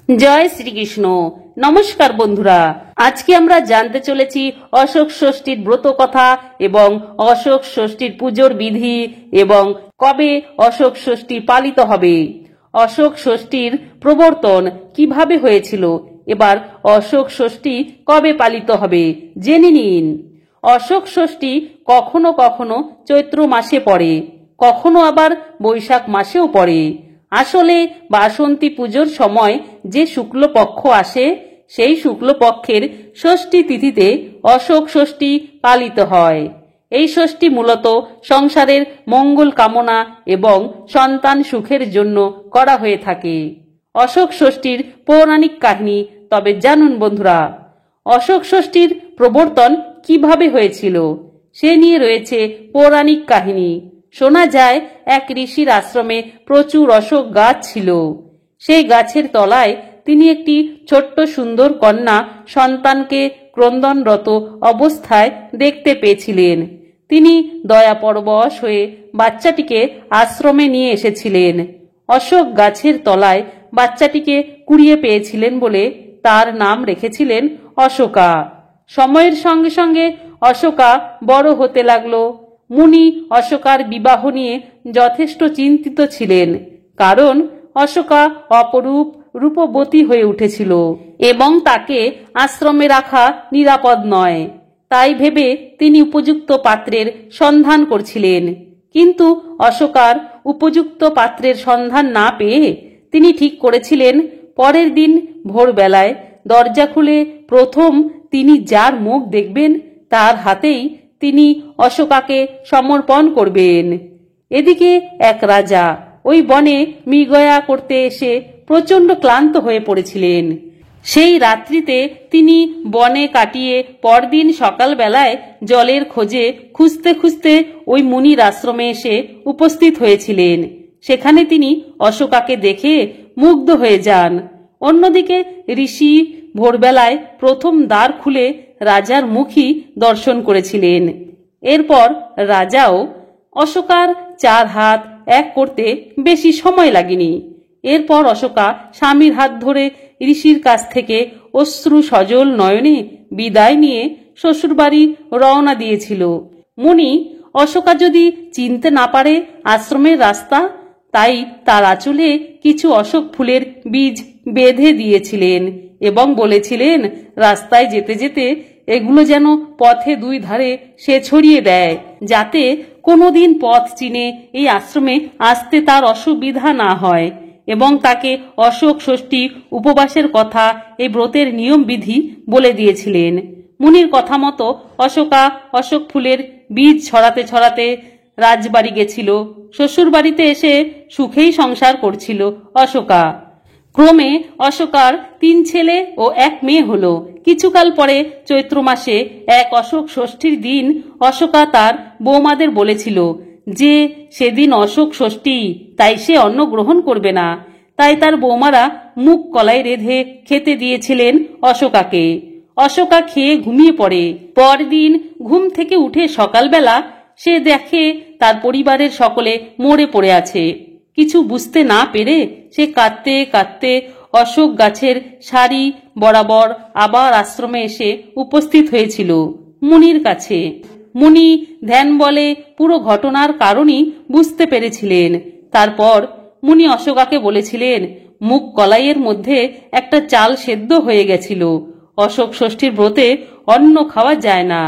জয় শ্রীকৃষ্ণ। নমস্কার বন্ধুরা, আজকে আমরা জানতে চলেছি অশোক ষষ্ঠীর ব্রত কথা এবং অশোক ষষ্ঠীর পুজোর বিধি এবং কবে অশোক ষষ্ঠী পালিত হবে। অশোক ষষ্ঠীর প্রবর্তন কিভাবে হয়েছিল, এবার অশোক ষষ্ঠী কবে পালিত হবে জেনে নিন। অশোক ষষ্ঠী কখনো কখনো চৈত্র মাসে পড়ে, কখনো আবার বৈশাখ মাসেও পড়ে। আসলে বাসন্তী পুজোর সময় যে শুক্লপক্ষ আসে, সেই শুক্লপক্ষের ষষ্ঠী তিথিতে অশোক ষষ্ঠী পালিত হয়। এই ষষ্ঠী মূলত সংসারের মঙ্গল কামনা এবং সন্তান সুখের জন্য করা হয়ে থাকে। অশোক ষষ্ঠীর পৌরাণিক কাহিনী তবে জানুন বন্ধুরা। অশোক ষষ্ঠীর প্রবর্তন কিভাবে হয়েছিল সে নিয়ে রয়েছে পৌরাণিক কাহিনী। শোনা যায় এক ঋষির আশ্রমে প্রচুর অশোক গাছ ছিল। সেই গাছের তলায় তিনি একটি ছোট্ট সুন্দর কন্যা সন্তানকে ক্রন্দনরত অবস্থায় দেখতে পেয়েছিলেন। তিনি দয়াপরবশ হয়ে বাচ্চাটিকে আশ্রমে নিয়ে এসেছিলেন। অশোক গাছের তলায় বাচ্চাটিকে কুড়িয়ে পেয়েছিলেন বলে তার নাম রেখেছিলেন অশোকা। সময়ের সঙ্গে সঙ্গে অশোকা বড় হতে লাগলো। মুনি অশোকার বিবাহ নিয়ে যথেষ্ট চিন্তিত ছিলেন, কারণ অশোকা অপরূপ রূপবতী হয়ে উঠেছিল এবং তাকে আশ্রমে রাখা নিরাপদ নয়। তাই ভেবে তিনি উপযুক্ত পাত্রের সন্ধান করছিলেন। কিন্তু অশোকার উপযুক্ত পাত্রের সন্ধান না পেয়ে তিনি ঠিক করেছিলেন পরের দিন ভোরবেলায় দরজা খুলে প্রথম তিনি যার মুখ দেখবেন তার হাতেই তিনি অশোকাকে সমর্পণ করবেন। এদিকে এক রাজা ওই বনে মৃগয়া করতে এসে প্রচণ্ড ক্লান্ত হয়ে পড়েছিলেন। সেই রাত্রিতে তিনি বনে কাটিয়ে পরদিন সকালবেলায় জলের খোঁজে খুঁজতে খুঁজতে ওই মুনির আশ্রমে এসে উপস্থিত হয়েছিলেন। সেখানে তিনি অশোকাকে দেখে মুগ্ধ হয়ে যান। অন্যদিকে ঋষি ভোরবেলায় প্রথম দ্বার খুলে রাজার মুখই দর্শন করেছিলেন। এরপর রাজাও অশোকার 4 হাত এক করতে বেশি সময় লাগেনি। এরপর অশোকা স্বামীর হাত ধরে ঋষির কাছ থেকে অশ্রু সজল নয়নে বিদায় নিয়ে শ্বশুরবাড়ি রওনা দিয়েছিল। মুনি অশোকা যদি চিনতে না পারে আশ্রমের রাস্তা, তাই তার আঁচলে কিছু অশোক ফুলের বীজ বেঁধে দিয়েছিলেন এবং বলেছিলেন রাস্তায় যেতে যেতে এগুলো যেন পথে 2 ধারে সে ছড়িয়ে দেয়, যাতে কোনোদিন পথ চিনে এই আশ্রমে আসতে তার অসুবিধা না হয়। এবং তাকে অশোক ষষ্ঠী উপবাসের কথা, এই ব্রতের নিয়ম বিধি বলে দিয়েছিলেন। মুনির কথা মতো অশোকা অশোক ফুলের বীজ ছড়াতে ছড়াতে রাজবাড়ি গেছিল। শ্বশুর বাড়িতে এসে সুখেই সংসার করছিল অশোকা। ক্রমে অশোকার 3 ছেলে ও 1 মেয়ে হলো। কিছুকাল পরে চৈত্র মাসে এক অশোক ষষ্ঠীর দিন অশোকা তার বৌমাদের বলেছিল যে সেদিন অশোক ষষ্ঠী, তাই সে অন্ন গ্রহণ করবে না। তাই তার বৌমারা মুগ কলাই রেঁধে খেতে দিয়েছিলেন অশোকাকে। অশোকা খেয়ে ঘুমিয়ে পড়ে। পরদিন ঘুম থেকে উঠে সকালবেলা সে দেখে তার পরিবারের সকলে মরে পড়ে আছে। কিছু বুঝতে না পেরে সে কাঁদতে কাঁদতে অশোক গাছের সারি বরাবর আবার আশ্রমে এসে উপস্থিত হয়েছিল মুনির কাছে। মুনি ধ্যান বলে পুরো ঘটনার কারণই বুঝতে পেরেছিলেন। তারপর মুনি অশোকাকে বলেছিলেন মুগ কলাইয়ের মধ্যে একটা চাল সেদ্ধ হয়ে গেছিল। অশোক ষষ্ঠীর ব্রতে অন্ন খাওয়া যায় না,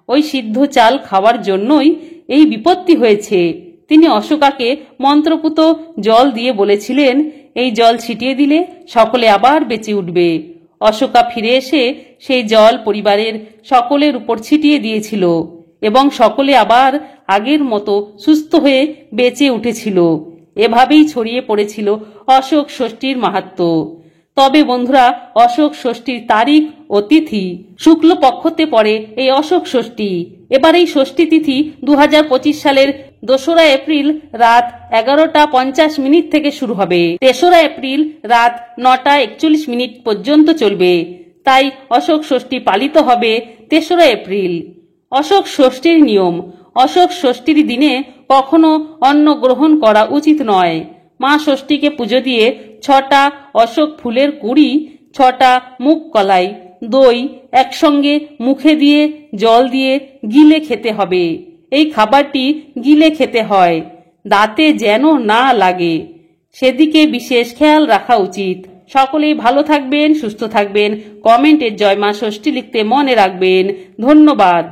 ওই সিদ্ধ চাল খাওয়ার জন্যই এই বিপত্তি হয়েছে। তিনি অশোকাকে মন্ত্রপুত জল দিয়ে বলেছিলেন এই জল ছিটিয়ে দিলে সকলে আবার বেঁচে উঠবে। অশোকা ফিরে এসে সেই জল পরিবারের সকলের উপর ছিটিয়ে দিয়েছিল এবং সকলে আবার আগের মতো সুস্থ হয়ে বেঁচে উঠেছিল। এভাবেই ছড়িয়ে পড়েছিল অশোক ষষ্ঠীর মাহাত্ম্য। তবে বন্ধুরা, অশোক ষষ্ঠীর তারিখ ও তিথি শুক্লপক্ষতে পড়ে এই অশোক ষষ্ঠী। এবার এই ষষ্ঠী তিথি 2025 সালের 2রা এপ্রিল রাত 11:50 থেকে শুরু হবে। 3রা এপ্রিল রাত 9:41 পর্যন্ত চলবে। তাই অশোক ষষ্ঠী পালিত হবে 3রা এপ্রিল। অশোক ষষ্ঠীর নিয়ম। অশোক ষষ্ঠীর দিনে কখনো অন্ন গ্রহণ করা উচিত নয়। মা ষষ্ঠীকে পুজো দিয়ে 6টা অশোক ফুলের কুঁড়ি, 6টা মুগ কলাই, দই একসঙ্গে মুখে দিয়ে জল দিয়ে গিলে খেতে হবে। এই খাবারটি গিলে খেতে হয়, দাঁতে যেন না লাগে, সেদিকে বিশেষ খেয়াল রাখা উচিত। সকলেই ভালো থাকবেন, সুস্থ থাকবেন। কমেন্টে জয় মা ষষ্ঠী লিখতে মনে রাখবেন। ধন্যবাদ।